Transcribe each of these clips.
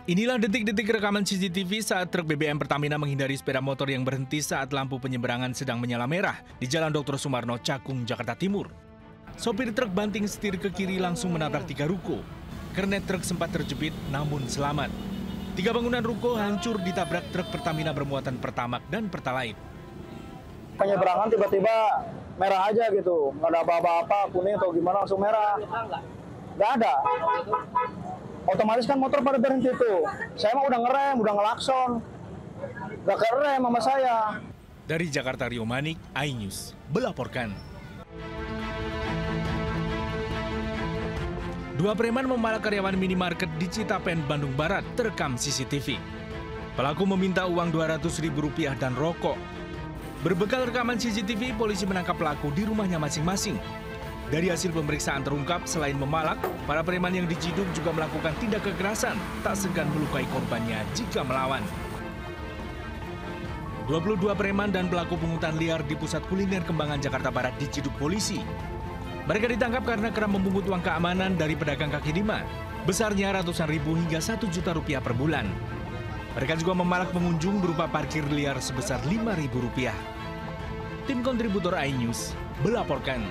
Inilah detik-detik rekaman CCTV saat truk BBM Pertamina menghindari sepeda motor yang berhenti saat lampu penyeberangan sedang menyala merah di Jalan Dr. Sumarno, Cakung, Jakarta Timur. Sopir truk banting setir ke kiri langsung menabrak 3 ruko. Kernet truk sempat terjepit namun selamat. 3 bangunan ruko hancur ditabrak truk Pertamina bermuatan Pertamax dan Pertalite. Penyeberangan tiba-tiba merah aja gitu, nggak ada apa-apa, kuning atau gimana langsung merah. Nggak ada. Otomatis kan motor pada berhenti tuh. Saya mah udah ngerem, udah ngelakson. Nggak kerem sama saya. Dari Jakarta, Rio Manik, iNews melaporkan. 2 preman memalak karyawan minimarket di Citapen, Bandung Barat terekam CCTV. Pelaku meminta uang Rp200.000 dan rokok. Berbekal rekaman CCTV, polisi menangkap pelaku di rumahnya masing-masing. Dari hasil pemeriksaan terungkap, selain memalak, para preman yang diciduk juga melakukan tindak kekerasan, tak segan melukai korbannya jika melawan. 22 preman dan pelaku pungutan liar di Pusat Kuliner Kembangan, Jakarta Barat diciduk polisi. Mereka ditangkap karena kerap memungut uang keamanan dari pedagang kaki lima, besarnya ratusan ribu hingga Rp1 juta per bulan. Mereka juga memalak pengunjung berupa parkir liar sebesar Rp5.000. Tim kontributor iNews melaporkan.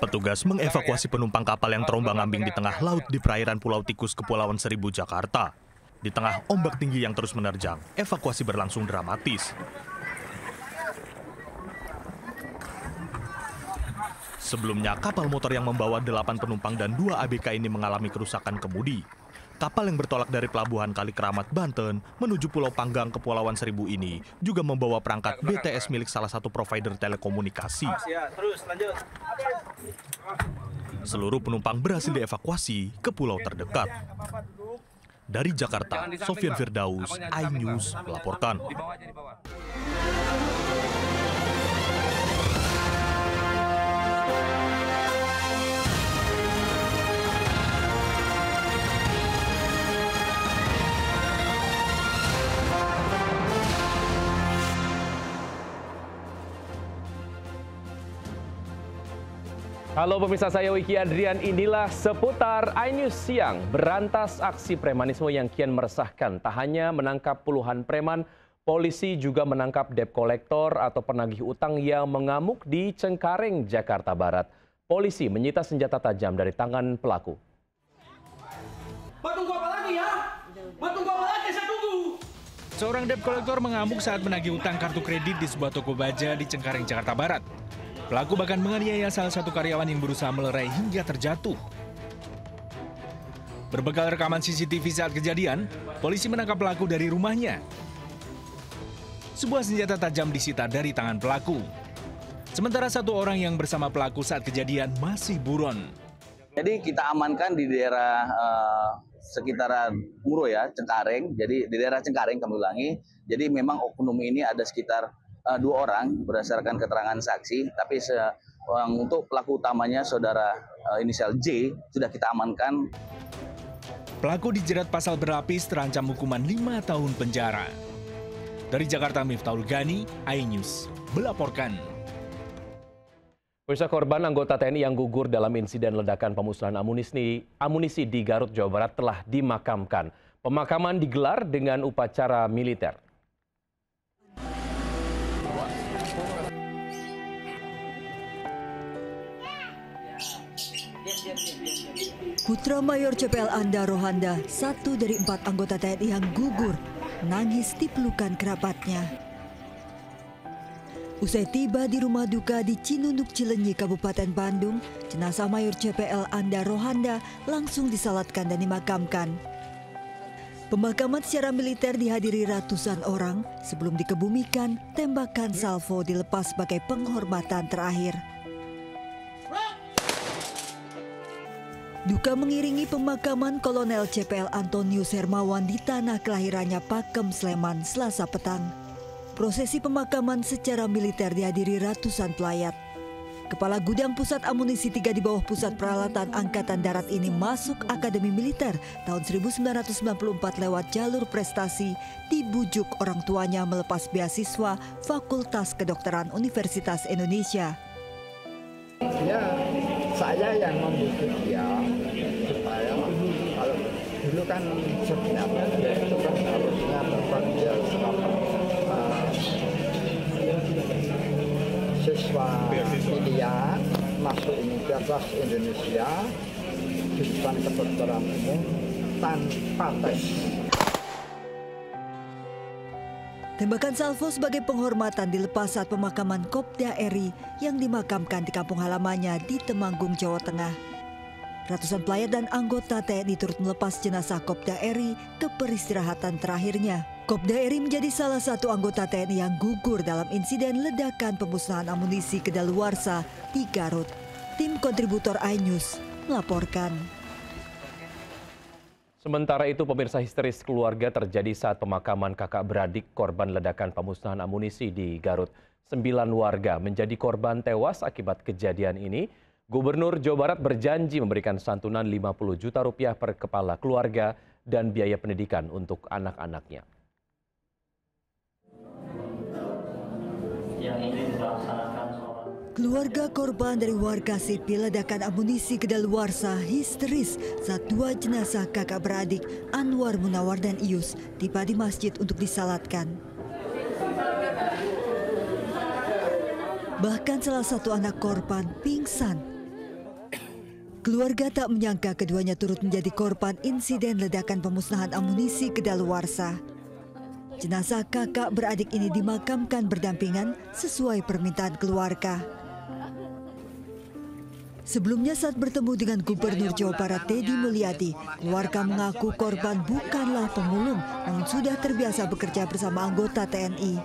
Petugas mengevakuasi penumpang kapal yang terombang-ambing di tengah laut di perairan Pulau Tikus, Kepulauan Seribu, Jakarta. Di tengah ombak tinggi yang terus menerjang, evakuasi berlangsung dramatis. Sebelumnya, kapal motor yang membawa 8 penumpang dan 2 ABK ini mengalami kerusakan kemudi. Kapal yang bertolak dari Pelabuhan Kalikeramat, Banten, menuju Pulau Panggang, Kepulauan Seribu ini juga membawa perangkat BTS milik salah satu provider telekomunikasi. Seluruh penumpang berhasil dievakuasi ke pulau terdekat. Dari Jakarta, Sofyan Firdaus, iNews melaporkan. Halo pemirsa, saya Wiki Adrian, inilah seputar iNews siang. Berantas aksi premanisme yang kian meresahkan. Tak hanya menangkap puluhan preman, polisi juga menangkap debt collector atau penagih utang yang mengamuk di Cengkareng, Jakarta Barat. Polisi menyita senjata tajam dari tangan pelaku. Tunggu apa lagi ya? Tunggu apa lagi? Saya tunggu. Seorang debt collector mengamuk saat menagih utang kartu kredit di sebuah toko baja di Cengkareng, Jakarta Barat. Pelaku bahkan menganiaya salah satu karyawan yang berusaha melerai hingga terjatuh. Berbekal rekaman CCTV saat kejadian, polisi menangkap pelaku dari rumahnya. Sebuah senjata tajam disita dari tangan pelaku. Sementara 1 orang yang bersama pelaku saat kejadian masih buron. Jadi kita amankan di daerah sekitaran Muro ya, Cengkareng. Jadi di daerah Cengkareng kami ulangi. Jadi memang oknum ini ada sekitar 2 orang berdasarkan keterangan saksi, tapi untuk pelaku utamanya saudara inisial J sudah kita amankan. Pelaku dijerat pasal berlapis terancam hukuman 5 tahun penjara. Dari Jakarta, Miftahul Gani, iNews melaporkan. Pemirsa, korban anggota TNI yang gugur dalam insiden ledakan pemusnahan amunisi di Garut, Jawa Barat telah dimakamkan. Pemakaman digelar dengan upacara militer. Putra Mayor CPL Anda Rohanda, 1 dari 4 anggota TNI yang gugur, menangis di pelukan kerabatnya. Usai tiba di rumah duka di Cinunuk, Cilenyi, Kabupaten Bandung, jenazah Mayor CPL Anda Rohanda langsung disalatkan dan dimakamkan. Pemakaman secara militer dihadiri ratusan orang. Sebelum dikebumikan, tembakan salvo dilepas sebagai penghormatan terakhir. Duka mengiringi pemakaman Kolonel CPL Antonius Hermawan di tanah kelahirannya Pakem, Sleman, Selasa petang. Prosesi pemakaman secara militer dihadiri ratusan pelayat. Kepala Gudang Pusat Amunisi 3 di bawah Pusat Peralatan Angkatan Darat ini masuk Akademi Militer tahun 1994 lewat jalur prestasi, dibujuk orang tuanya melepas beasiswa Fakultas Kedokteran Universitas Indonesia. saya yang membujuk dia supaya kalau dulu kan sebenarnya dia itu kan harusnya berpakaian siswa pilihan masuk Universitas Indonesia jurusan kedokteran umum tanpa tes. Tembakan salvo sebagai penghormatan dilepas saat pemakaman Kopda Eri yang dimakamkan di kampung halamannya di Temanggung, Jawa Tengah. Ratusan pelayat dan anggota TNI turut melepas jenazah Kopda Eri ke peristirahatan terakhirnya. Kopda Eri menjadi salah satu anggota TNI yang gugur dalam insiden ledakan pemusnahan amunisi kedaluarsa di Garut. Tim kontributor iNews melaporkan. Sementara itu, pemirsa, histeris keluarga terjadi saat pemakaman kakak beradik korban ledakan pemusnahan amunisi di Garut. 9 warga menjadi korban tewas akibat kejadian ini. Gubernur Jawa Barat berjanji memberikan santunan 50 juta rupiah per kepala keluarga dan biaya pendidikan untuk anak-anaknya. Keluarga korban dari warga sipil ledakan amunisi kedaluarsa histeris saat 2 jenazah kakak beradik Anwar Munawar dan Ius tiba di masjid untuk disalatkan. Bahkan salah satu anak korban pingsan. Keluarga tak menyangka keduanya turut menjadi korban insiden ledakan pemusnahan amunisi kedaluarsa. Jenazah kakak beradik ini dimakamkan berdampingan sesuai permintaan keluarga. Sebelumnya saat bertemu dengan Gubernur Jawa Barat Teddy Mulyadi, keluarga mengaku korban bukanlah pemulung, namun sudah terbiasa bekerja bersama anggota TNI.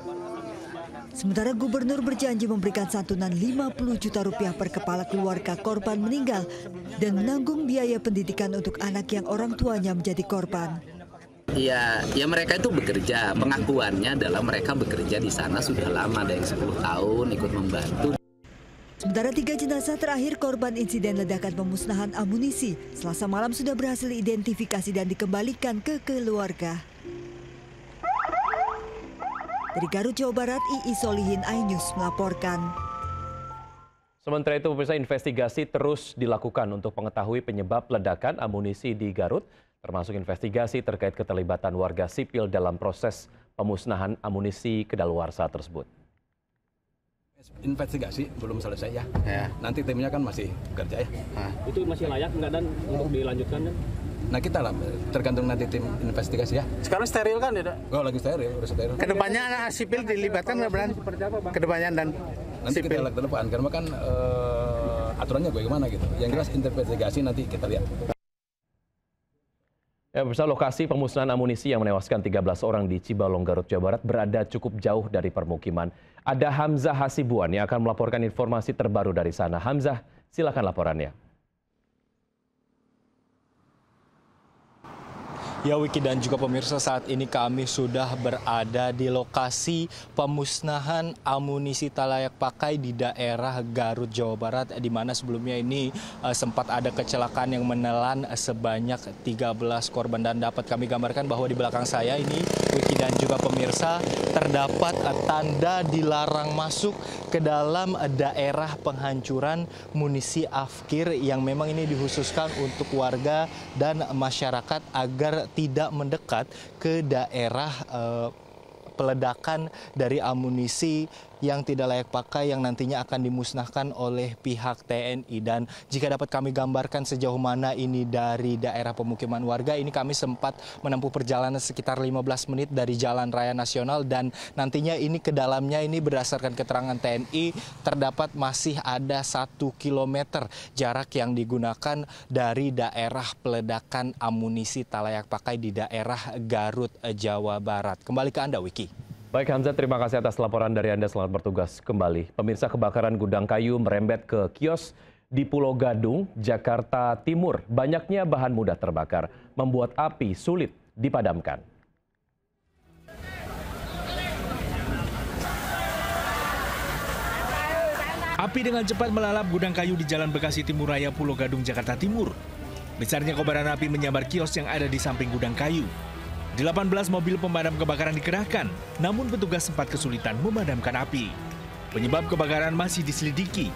Sementara Gubernur berjanji memberikan santunan 50 juta rupiah per kepala keluarga korban meninggal dan menanggung biaya pendidikan untuk anak yang orang tuanya menjadi korban. Ya mereka itu bekerja, pengakuannya adalah mereka bekerja di sana sudah lama, ada yang 10 tahun ikut membantu. Sementara 3 jenazah terakhir korban insiden ledakan pemusnahan amunisi Selasa malam sudah berhasil diidentifikasi dan dikembalikan ke keluarga. Dari Garut, Jawa Barat, Ii Solihin, iNews melaporkan. Sementara itu, pemirsa, investigasi terus dilakukan untuk mengetahui penyebab ledakan amunisi di Garut, termasuk investigasi terkait keterlibatan warga sipil dalam proses pemusnahan amunisi kedaluarsa tersebut. Investigasi belum selesai ya. Nanti timnya kan masih bekerja ya. Itu masih layak nggak dan untuk dilanjutkan? Nah kita lah, tergantung nanti tim investigasi ya. Sekarang steril kan ya? Oh lagi steril, udah steril. Kedepannya sipil dilibatkan nggak berani? Kedepannya dan nanti sipil. kita lihat ke depan, karena kan aturannya bagaimana gitu. Yang jelas investigasi nanti kita lihat. Ya, pemirsa, lokasi pemusnahan amunisi yang menewaskan 13 orang di Cibalong, Garut, Jawa Barat berada cukup jauh dari permukiman. Ada Hamzah Hasibuan yang akan melaporkan informasi terbaru dari sana. Hamzah, silakan laporannya. Ya Wiki dan juga pemirsa, saat ini kami sudah berada di lokasi pemusnahan amunisi tak layak pakai di daerah Garut, Jawa Barat, di mana sebelumnya ini sempat ada kecelakaan yang menelan sebanyak 13 korban. Dan dapat kami gambarkan bahwa di belakang saya ini, Wiki dan juga pemirsa, terdapat tanda dilarang masuk ke dalam daerah penghancuran munisi afkir yang memang ini dikhususkan untuk warga dan masyarakat agar tidak mendekat ke daerah peledakan dari amunisi yang tidak layak pakai yang nantinya akan dimusnahkan oleh pihak TNI. Dan jika dapat kami gambarkan sejauh mana ini dari daerah pemukiman warga, ini kami sempat menempuh perjalanan sekitar 15 menit dari Jalan Raya Nasional, dan nantinya ini ke dalamnya ini berdasarkan keterangan TNI terdapat masih ada 1 kilometer jarak yang digunakan dari daerah peledakan amunisi tak layak pakai di daerah Garut, Jawa Barat. Kembali ke Anda, Wiki. Baik Hamzah, terima kasih atas laporan dari Anda. Selamat bertugas kembali. Pemirsa, kebakaran gudang kayu merembet ke kios di Pulau Gadung, Jakarta Timur. Banyaknya bahan mudah terbakar, membuat api sulit dipadamkan. Api dengan cepat melalap gudang kayu di Jalan Bekasi Timur Raya, Pulau Gadung, Jakarta Timur. Besarnya kobaran api menyambar kios yang ada di samping gudang kayu. 18 mobil pemadam kebakaran dikerahkan, namun petugas sempat kesulitan memadamkan api. Penyebab kebakaran masih diselidiki.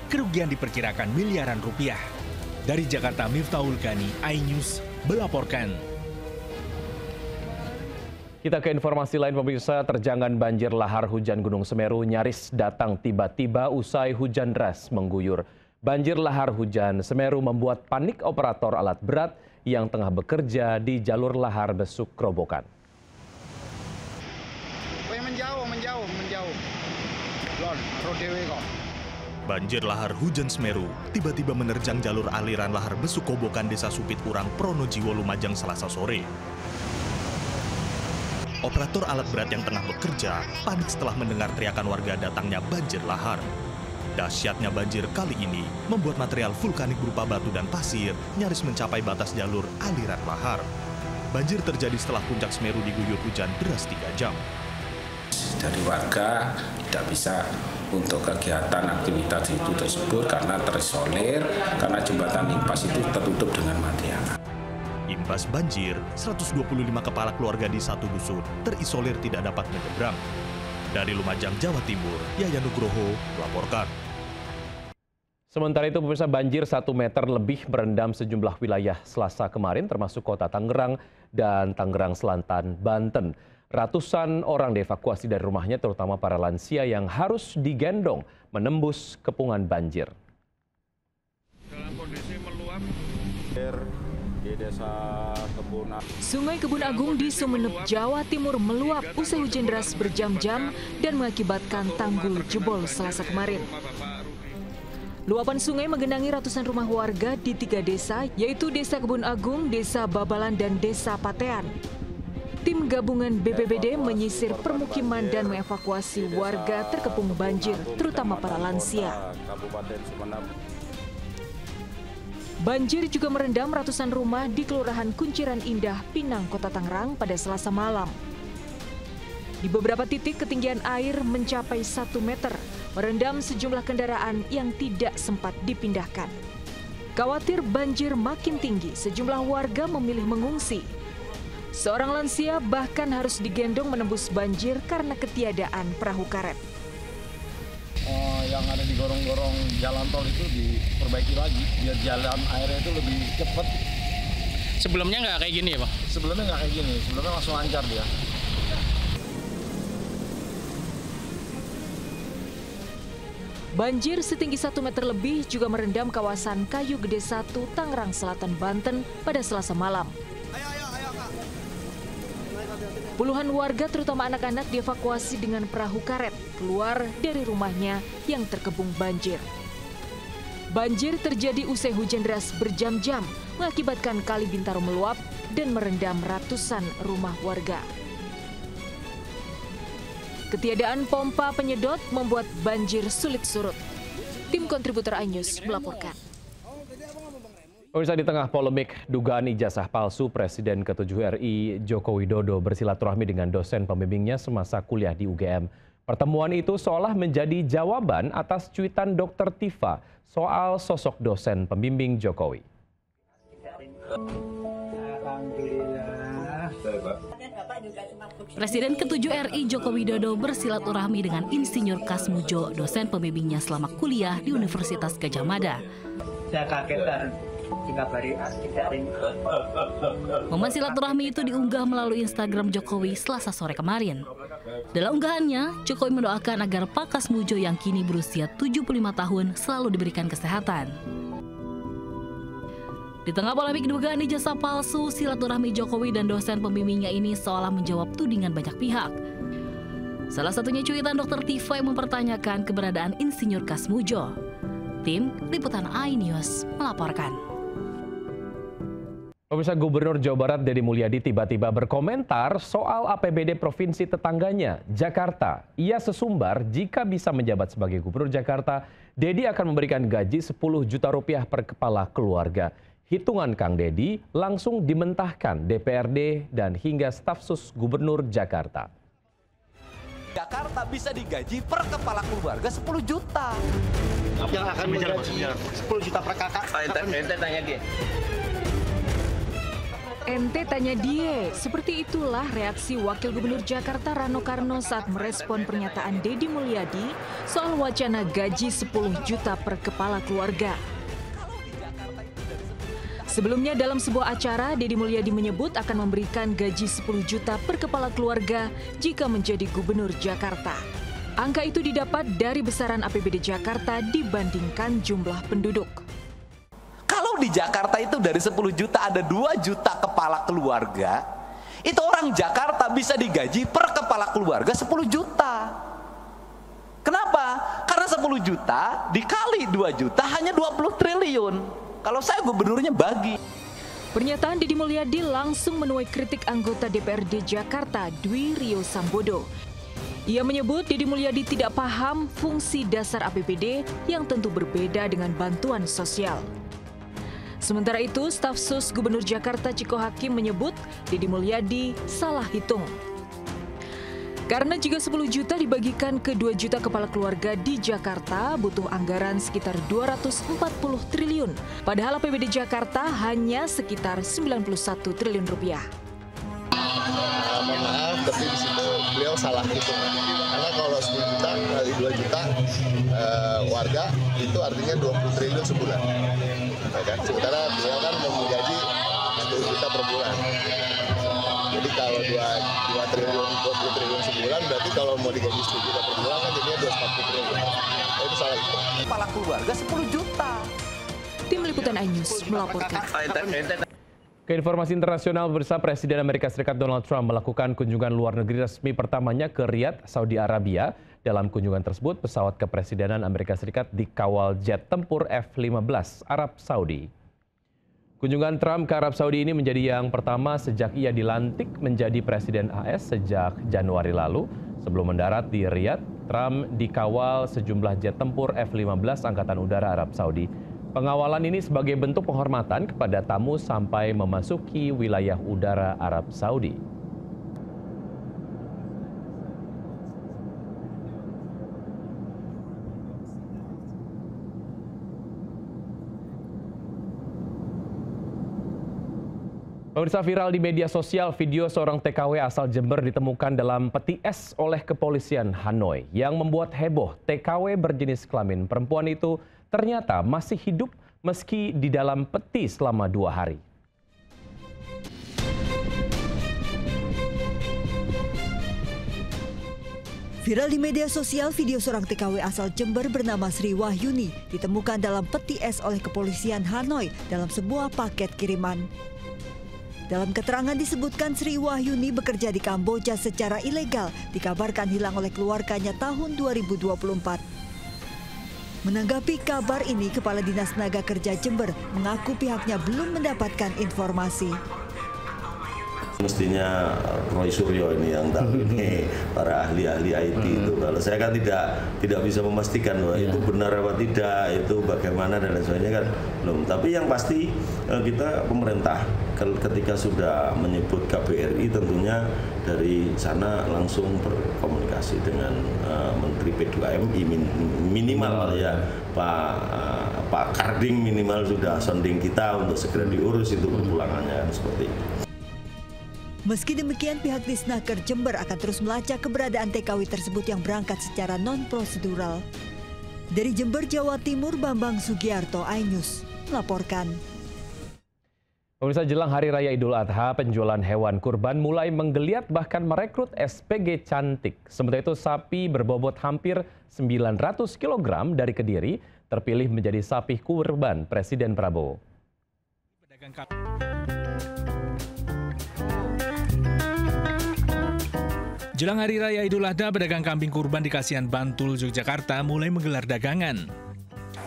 kerugian diperkirakan miliaran rupiah. Dari Jakarta, Miftahul Ghani, iNews melaporkan. Kita ke informasi lain, pemirsa. Terjangan banjir lahar hujan Gunung Semeru nyaris datang tiba-tiba usai hujan deras mengguyur. Banjir lahar hujan Semeru membuat panik operator alat berat yang tengah bekerja di jalur lahar besuk Kerobokan. Menjauh. Banjir lahar hujan Semeru tiba-tiba menerjang jalur aliran lahar besuk Kobokan Desa Supit Urang, Pronojiwo, Lumajang, Selasa sore. Operator alat berat yang tengah bekerja panik setelah mendengar teriakan warga datangnya banjir lahar. Dahsyatnya banjir kali ini membuat material vulkanik berupa batu dan pasir nyaris mencapai batas jalur aliran lahar. Banjir terjadi setelah puncak Semeru diguyur hujan deras 3 jam. Dari warga tidak bisa untuk kegiatan aktivitas itu tersebut karena terisolir, karena jembatan Impas itu tertutup dengan material. Imbas banjir, 125 kepala keluarga di satu dusun terisolir tidak dapat menyeberang. Dari Lumajang, Jawa Timur, Yayan Nugroho melaporkan. Sementara itu, pemirsa, banjir 1 meter lebih merendam sejumlah wilayah Selasa kemarin, termasuk kota Tangerang dan Tangerang Selatan, Banten. Ratusan orang dievakuasi dari rumahnya, terutama para lansia yang harus digendong menembus kepungan banjir. Dalam kondisi meluap di Desa Sungai Kebun Agung di Sumeneb, Jawa Timur meluap usai hujan deras berjam-jam dan mengakibatkan tanggul jebol Selasa kemarin. Luapan sungai menggenangi ratusan rumah warga di 3 desa, yaitu Desa Kebun Agung, Desa Babalan, dan Desa Patean. Tim gabungan BPBD menyisir permukiman dan mengevakuasi warga terkepung banjir, terutama para lansia. Banjir juga merendam ratusan rumah di Kelurahan Kunciran Indah, Pinang, Kota Tangerang pada Selasa malam. Di beberapa titik ketinggian air mencapai 1 meter, merendam sejumlah kendaraan yang tidak sempat dipindahkan. Khawatir banjir makin tinggi, sejumlah warga memilih mengungsi. Seorang lansia bahkan harus digendong menembus banjir karena ketiadaan perahu karet. Yang ada di gorong-gorong jalan tol itu diperbaiki lagi biar jalan airnya itu lebih cepat. Sebelumnya nggak kayak gini ya, Pak? Sebelumnya nggak kayak gini, sebelumnya langsung lancar dia. Banjir setinggi 1 meter lebih juga merendam kawasan Kayu Gede 1, Tangerang Selatan, Banten pada Selasa malam. Puluhan warga terutama anak-anak dievakuasi dengan perahu karet keluar dari rumahnya yang terkepung banjir. Banjir terjadi usai hujan deras berjam-jam mengakibatkan Kali Bintaro meluap dan merendam ratusan rumah warga. Ketiadaan pompa penyedot membuat banjir sulit surut. Tim kontributor iNews melaporkan. Pemirsa, di tengah polemik dugaan ijazah palsu, Presiden ke-7 RI Joko Widodo bersilaturahmi dengan dosen pembimbingnya semasa kuliah di UGM. Pertemuan itu seolah menjadi jawaban atas cuitan Dr. Tifa soal sosok dosen pembimbing Jokowi. Presiden ke-7 RI Joko Widodo bersilaturahmi dengan Insinyur Kasmujo, dosen pembimbingnya selama kuliah di Universitas Gadjah Mada. Saya kaget dan momen silaturahmi itu diunggah melalui Instagram Jokowi Selasa sore kemarin. Dalam unggahannya, Jokowi mendoakan agar Pak Kasmujo yang kini berusia 75 tahun selalu diberikan kesehatan. Di tengah polemik dugaan ijazah palsu, silaturahmi Jokowi dan dosen pembimbingnya ini seolah menjawab tudingan banyak pihak. Salah satunya cuitan Dr. Tifa yang mempertanyakan keberadaan Insinyur Kasmujo. Tim Liputan iNews melaporkan. Pemirsa, Gubernur Jawa Barat Deddy Mulyadi tiba-tiba berkomentar soal APBD provinsi tetangganya, Jakarta. Ia sesumbar jika bisa menjabat sebagai Gubernur Jakarta, Deddy akan memberikan gaji 10 juta rupiah per kepala keluarga. Hitungan Kang Deddy langsung dimentahkan DPRD dan hingga staf sus Gubernur Jakarta. Jakarta bisa digaji per kepala keluarga 10 juta. Yang akan menggaji 10 juta per kakak. Ente tanya dia. Ente tanya dia. Seperti itulah reaksi Wakil Gubernur Jakarta Rano Karno saat merespon pernyataan Deddy Mulyadi soal wacana gaji 10 juta per kepala keluarga. Sebelumnya dalam sebuah acara, Deddy Mulyadi menyebut akan memberikan gaji 10 juta per kepala keluarga jika menjadi Gubernur Jakarta. Angka itu didapat dari besaran APBD Jakarta dibandingkan jumlah penduduk. Kalau di Jakarta itu dari 10 juta ada 2 juta kepala keluarga, itu orang Jakarta bisa digaji per kepala keluarga 10 juta. Kenapa? Karena 10 juta dikali 2 juta hanya 20 triliun. Kalau saya gubernurnya bagi. Pernyataan Deddy Mulyadi langsung menuai kritik anggota DPRD Jakarta Dwi Rio Sambodo. Ia menyebut Deddy Mulyadi tidak paham fungsi dasar APBD yang tentu berbeda dengan bantuan sosial. Sementara itu, staf sus Gubernur Jakarta Ciko Hakim menyebut Deddy Mulyadi salah hitung. Karena jika 10 juta dibagikan ke 2 juta kepala keluarga di Jakarta, butuh anggaran sekitar 240 triliun. Padahal APBD Jakarta hanya sekitar 91 triliun rupiah. Mohon maaf, tapi di situ beliau salah hitung. Karena kalau 10 juta kali 2 juta warga, itu artinya 20 triliun sebulan. Kan? Sementara beliau kan menggaji 10 juta per bulan. Jadi kalau 2 triliun, 20 triliun sebulan, berarti kalau mau digaji 10 juta per bulan kan jadinya 240 triliun. Itu salah itu. Kepala keluarga 10 juta. Tim Liputan iNews melaporkan. Ke informasi internasional, bersama Presiden Amerika Serikat Donald Trump melakukan kunjungan luar negeri resmi pertamanya ke Riyadh, Saudi Arabia. Dalam kunjungan tersebut, pesawat kepresidenan Amerika Serikat dikawal jet tempur F-15 Arab Saudi. Kunjungan Trump ke Arab Saudi ini menjadi yang pertama sejak ia dilantik menjadi Presiden AS sejak Januari lalu. Sebelum mendarat di Riyadh, Trump dikawal sejumlah jet tempur F-15 Angkatan Udara Arab Saudi. Pengawalan ini sebagai bentuk penghormatan kepada tamu sampai memasuki wilayah udara Arab Saudi. Pemirsa, viral di media sosial video seorang TKW asal Jember ditemukan dalam peti es oleh kepolisian Hanoi. Yang membuat heboh, TKW berjenis kelamin perempuan itu ternyata masih hidup meski di dalam peti selama 2 hari. Viral di media sosial, video seorang TKW asal Jember bernama Sri Wahyuni ditemukan dalam peti es oleh kepolisian Hanoi dalam sebuah paket kiriman. Dalam keterangan disebutkan Sri Wahyuni bekerja di Kamboja secara ilegal, dikabarkan hilang oleh keluarganya tahun 2024. Menanggapi kabar ini, Kepala Dinas Tenaga Kerja Jember mengaku pihaknya belum mendapatkan informasi. Mestinya Roy Suryo ini yang tahu, ini para ahli-ahli IT itu. Kalau saya kan tidak bisa memastikan bahwa itu benar apa tidak, itu bagaimana dan lain sebagainya kan belum. Tapi yang pasti kita pemerintah ketika sudah menyebut KBRI tentunya dari sana langsung berkomunikasi dengan Menteri P2M minimal ya Pak Karding minimal sudah sonding kita untuk segera diurus itu perpulangannya seperti itu. Meski demikian, pihak Disnaker Jember akan terus melacak keberadaan TKW tersebut yang berangkat secara non-prosedural. Dari Jember, Jawa Timur, Bambang Sugiarto, iNews melaporkan. Pemirsa, jelang Hari Raya Idul Adha, penjualan hewan kurban mulai menggeliat bahkan merekrut SPG cantik. Sementara itu, sapi berbobot hampir 900 kg dari Kediri terpilih menjadi sapi kurban Presiden Prabowo. Jelang Hari Raya Idul Adha, pedagang kambing kurban di Kasihan Bantul, Yogyakarta mulai menggelar dagangan.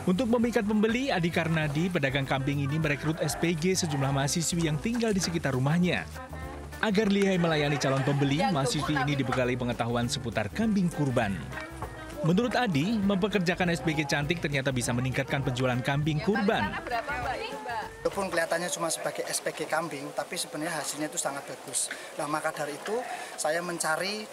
Untuk memikat pembeli, Adi Karnadi, pedagang kambing ini merekrut SPG sejumlah mahasiswi yang tinggal di sekitar rumahnya. Agar lihai melayani calon pembeli, mahasiswi ini dibekali pengetahuan seputar kambing kurban. Menurut Adi, mempekerjakan SPG cantik ternyata bisa meningkatkan penjualan kambing kurban. Walaupun kelihatannya cuma sebagai SPG kambing, tapi sebenarnya hasilnya itu sangat bagus. Nah, maka dari itu saya mencari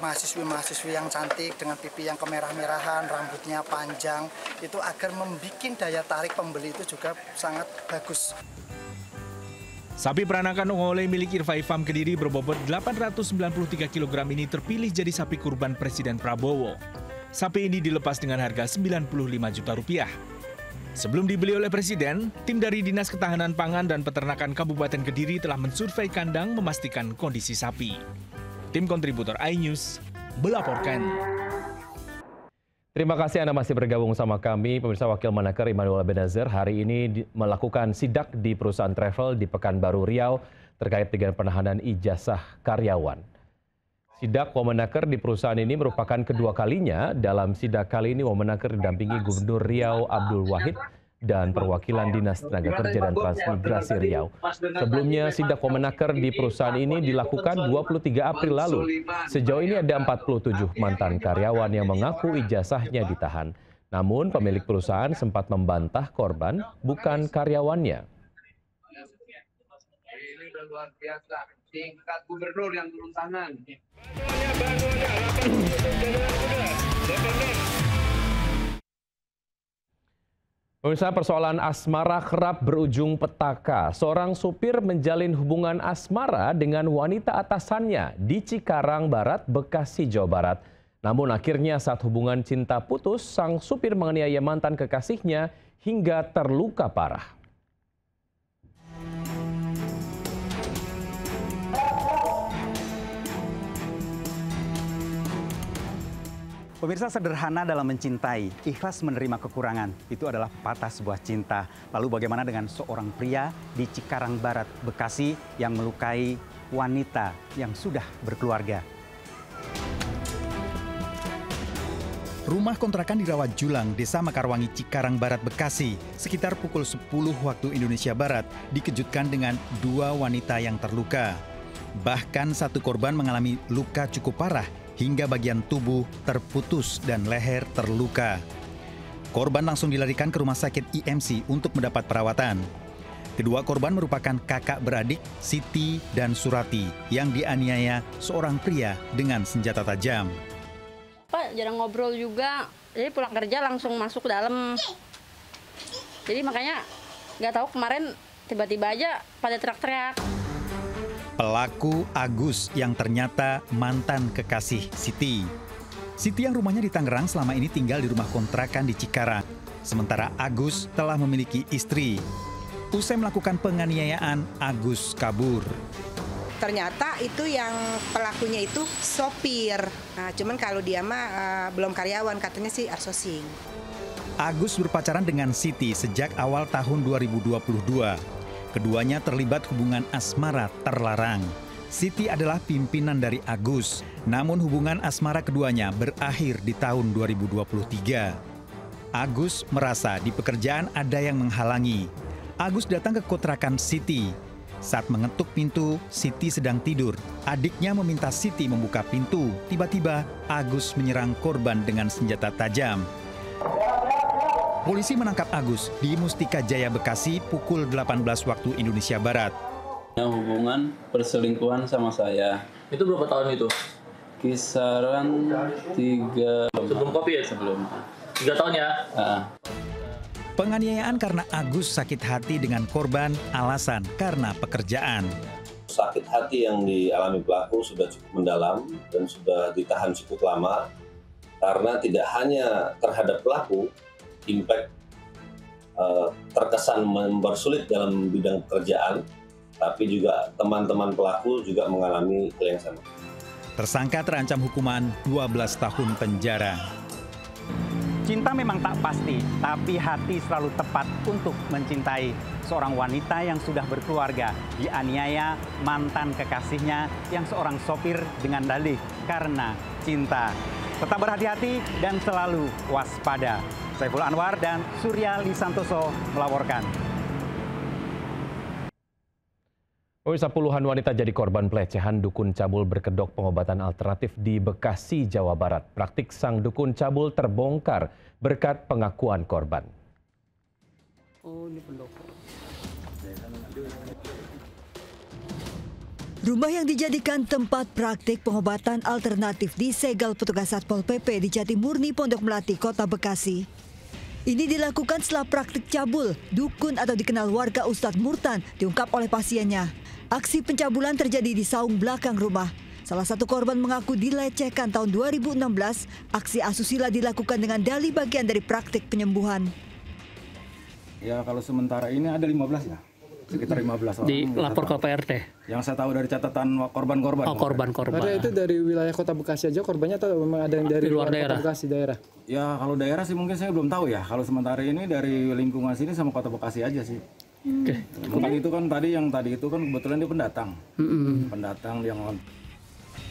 mahasiswi-mahasiswi yang cantik dengan pipi yang kemerah-merahan, rambutnya panjang, itu agar membuat daya tarik pembeli itu juga sangat bagus. Sapi peranakan Ongole milik Irfai Farm Kediri berbobot 893 kg ini terpilih jadi sapi kurban Presiden Prabowo. Sapi ini dilepas dengan harga Rp95 juta. Sebelum dibeli oleh Presiden, tim dari Dinas Ketahanan Pangan dan Peternakan Kabupaten Kediri telah mensurvei kandang memastikan kondisi sapi. Tim kontributor iNews melaporkan. Terima kasih Anda masih bergabung sama kami. Pemirsa, Wakil Menaker Immanuel Benazir hari ini melakukan sidak di perusahaan travel di Pekanbaru Riau terkait dengan penahanan ijazah karyawan. Sidak Wamenaker di perusahaan ini merupakan kedua kalinya. Dalam sidak kali ini Wamenaker didampingi Gubernur Riau Abdul Wahid dan perwakilan Dinas Tenaga Kerja dan Transmigrasi Riau. Sebelumnya sidak Wamenaker di perusahaan ini dilakukan 23 April lalu. Sejauh ini ada 47 mantan karyawan yang mengaku ijazahnya ditahan. Namun pemilik perusahaan sempat membantah korban bukan karyawannya. Ini udah luar biasa, tingkat gubernur yang turun tangan. Pemirsa, persoalan asmara kerap berujung petaka. Seorang supir menjalin hubungan asmara dengan wanita atasannya di Cikarang Barat, Bekasi, Jawa Barat. Namun akhirnya saat hubungan cinta putus, sang supir menganiaya mantan kekasihnya hingga terluka parah. Pemirsa, sederhana dalam mencintai, ikhlas menerima kekurangan, itu adalah patah sebuah cinta. Lalu bagaimana dengan seorang pria di Cikarang Barat, Bekasi yang melukai wanita yang sudah berkeluarga? Rumah kontrakan di Rawat Julang, Desa Mekarwangi, Cikarang Barat, Bekasi, sekitar pukul 10 waktu Indonesia Barat, dikejutkan dengan dua wanita yang terluka. Bahkan satu korban mengalami luka cukup parah, hingga bagian tubuh terputus dan leher terluka. Korban langsung dilarikan ke rumah sakit IMC untuk mendapat perawatan. Kedua korban merupakan kakak beradik Siti dan Surati yang dianiaya seorang pria dengan senjata tajam. Pak, jarang ngobrol juga, jadi pulang kerja langsung masuk ke dalam. Jadi makanya nggak tahu kemarin tiba-tiba aja pada teriak-teriak. Pelaku Agus yang ternyata mantan kekasih Siti. Siti yang rumahnya di Tangerang selama ini tinggal di rumah kontrakan di Cikarang. Sementara Agus telah memiliki istri. Usai melakukan penganiayaan, Agus kabur. Ternyata itu yang pelakunya itu sopir. Nah, cuman kalau dia mah belum karyawan, katanya sih outsourcing. Agus berpacaran dengan Siti sejak awal tahun 2022. Keduanya terlibat hubungan asmara terlarang. Siti adalah pimpinan dari Agus, namun hubungan asmara keduanya berakhir di tahun 2023. Agus merasa di pekerjaan ada yang menghalangi. Agus datang ke kontrakan Siti. Saat mengetuk pintu, Siti sedang tidur. Adiknya meminta Siti membuka pintu. Tiba-tiba Agus menyerang korban dengan senjata tajam. Polisi menangkap Agus di Mustika Jaya, Bekasi pukul 18 waktu Indonesia Barat. Hubungan perselingkuhan sama saya. Itu berapa tahun itu? Kisaran 3... Sebelum kopi ya? Sebelum. 3 tahun ya? Penganiayaan karena Agus sakit hati dengan korban, alasan karena pekerjaan. Sakit hati yang dialami pelaku sudah cukup mendalam dan sudah ditahan cukup lama. Karena tidak hanya terhadap pelaku, impact terkesan mempersulit dalam bidang pekerjaan, tapi juga teman-teman pelaku juga mengalami hal yang sama. Tersangka terancam hukuman 12 tahun penjara. Cinta memang tak pasti, tapi hati selalu tepat untuk mencintai. Seorang wanita yang sudah berkeluarga dianiaya mantan kekasihnya yang seorang sopir dengan dalih karena cinta. Tetap berhati-hati dan selalu waspada. Saiful Anwar dan Surya Lisantoso melaporkan. Pemirsa, puluhan wanita jadi korban pelecehan dukun cabul berkedok pengobatan alternatif di Bekasi, Jawa Barat. Praktik sang dukun cabul terbongkar berkat pengakuan korban. Rumah yang dijadikan tempat praktik pengobatan alternatif disegel petugas Satpol PP di Jatimurni, Pondok Melati, Kota Bekasi. Ini dilakukan setelah praktik cabul, dukun atau dikenal warga Ustadz Murtan diungkap oleh pasiennya. Aksi pencabulan terjadi di saung belakang rumah. Salah satu korban mengaku dilecehkan tahun 2016. Aksi asusila dilakukan dengan dalih bagian dari praktik penyembuhan. Ya kalau sementara ini ada 15 ya. Sekitar 15 orang. Dilapor ke PRT? Yang saya tahu dari catatan korban-korban. Oh, korban-korban. Ada itu dari wilayah Kota Bekasi aja korbannya atau memang ada yang dari luar daerah? Kota Bekasi daerah? Ya kalau daerah sih mungkin saya belum tahu ya. Kalau sementara ini dari lingkungan sini sama Kota Bekasi aja sih. Oke. Mungkin itu kan tadi itu kan kebetulan dia pendatang. Pendatang yang.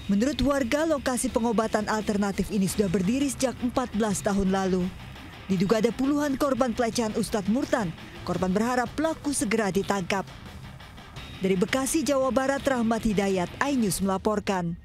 Menurut warga, lokasi pengobatan alternatif ini sudah berdiri sejak 14 tahun lalu. Diduga ada puluhan korban pelecehan Ustadz Murtan. Korban berharap pelaku segera ditangkap. Dari Bekasi, Jawa Barat, Rahmat Hidayat, iNews melaporkan.